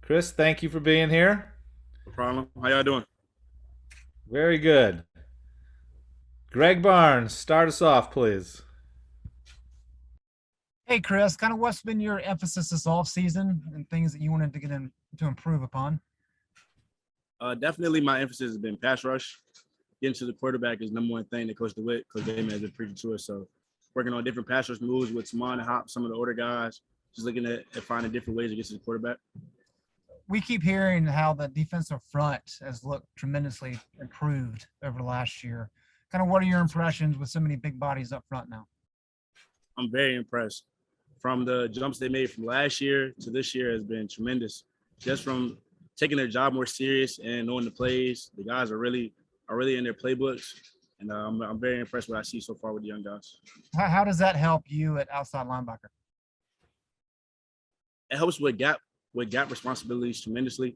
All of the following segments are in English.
Chris, thank you for being here. No problem. How y'all doing? Very good. Greg Barnes, start us off, please. Hey, Chris, kind of what's been your emphasis this off season and things that you wanted to get in to improve upon? Definitely, my emphasis has been pass rush. Getting to the quarterback is number one thing that Coach DeWitt, Coach Damon has been preaching to us. So, working on different pass rush moves with Simon and Hop, some of the older guys, just looking at finding different ways to get to the quarterback. We keep hearing how the defensive front has looked tremendously improved over the last year. Kind of what are your impressions with so many big bodies up front now? I'm very impressed. From the jumps they made from last year to this year has been tremendous. Just from taking their job more serious and knowing the plays, the guys are really in their playbooks, and I'm very impressed with what I see so far with the young guys. How does that help you at outside linebacker? It helps with gap responsibilities tremendously.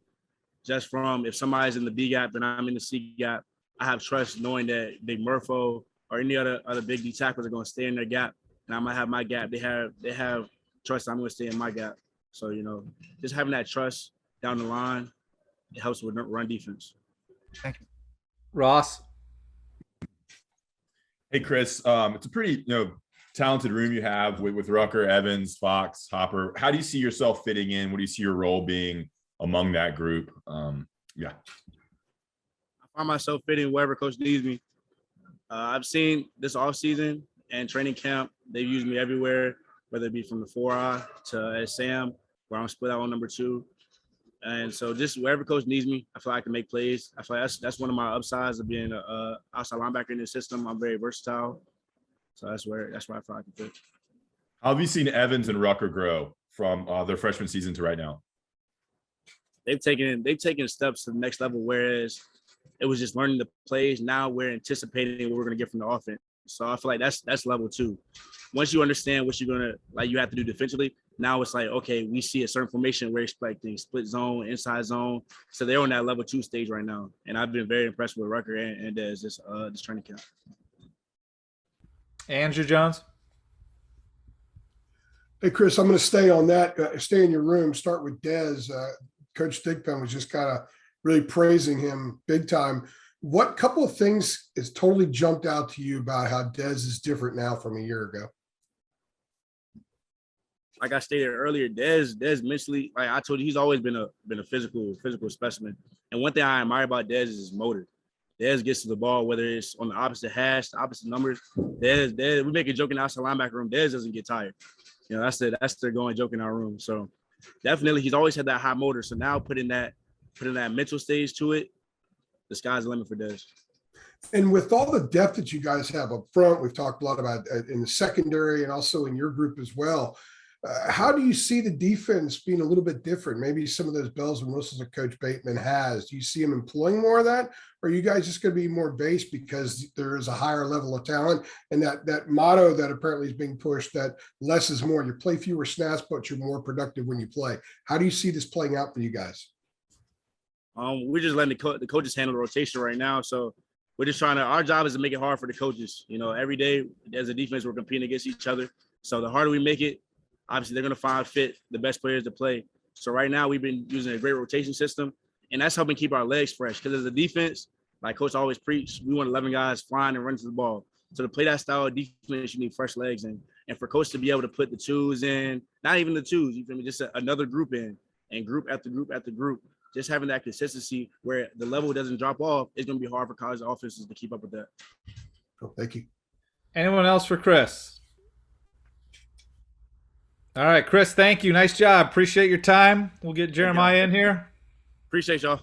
Just from if somebody's in the B gap and I'm in the C gap, I have trust knowing that Big Murpho or any other big D tackles are going to stay in their gap, and I might have my gap. They have trust I'm going to stay in my gap. So just having that trust down the line, it helps with run defense. Thank you. Ross. Hey, Chris, it's a pretty talented room you have with Rucker, Evans, Fox, Hopper. How do you see yourself fitting in? What do you see your role being among that group? Yeah. I find myself fitting wherever coach needs me. I've seen this offseason and training camp, they've used me everywhere, whether it be from the 4-eye to Sam, where I'm split out on number 2. And so just wherever coach needs me, I feel like I can make plays. I feel like that's one of my upsides of being a outside linebacker in the system. I'm very versatile. So that's where I feel like I can fit. How have you seen Evans and Rucker grow from their freshman season to right now? They've taken steps to the next level, whereas it was just learning the plays. Now we're anticipating what we're going to get from the offense. So I feel like that's level 2. Once you understand what you're going to, you have to do defensively, now it's like, okay, we see a certain formation we're expecting, split zone, inside zone. So they're on that level 2 stage right now. And I've been very impressed with Rucker and Dez this training camp. Andrew Jones. Hey, Chris, I'm going to stay on that, stay in your room, start with Dez. Coach Thigpen was just kind of really praising him big time. What couple of things has totally jumped out to you about how Dez is different now from a year ago? Like I stated earlier, Dez mentally, like I told you, he's always been a physical specimen. And one thing I admire about Dez is his motor. Dez gets to the ball, whether it's on the opposite hash, the opposite numbers. Dez, we make a joke in the outside linebacker room. Dez doesn't get tired. That's the going joke in our room. So definitely, he's always had that high motor. So now putting that mental stage to it, the sky's the limit for Dez. And with all the depth that you guys have up front, we've talked a lot about in the secondary and also in your group as well. How do you see the defense being a little bit different? Maybe some of those bells and whistles that Coach Bateman has. Do you see him employing more of that? Or are you guys just going to be more based because there is a higher level of talent and that motto that apparently is being pushed, that less is more? You play fewer snaps, but you're more productive when you play. How do you see this playing out for you guys? We're just letting the coaches handle the rotation right now. So we're just our job is to make it hard for the coaches. Every day as a defense, we're competing against each other. So the harder we make it, obviously they're going to find fit the best players to play. So right now we've been using a great rotation system, and that's helping keep our legs fresh. Because as a defense, like Coach always preach, we want 11 guys flying and running to the ball. So to play that style of defense, you need fresh legs. And for Coach to be able to put the 2s in, not even the 2s, you feel me, just another group in, and group after group after group, just having that consistency where the level doesn't drop off, it's going to be hard for college offenses to keep up with that. Cool. Thank you. Anyone else for Chris? All right, Chris, thank you. Nice job. Appreciate your time. We'll get Jeremiah in here. Appreciate y'all.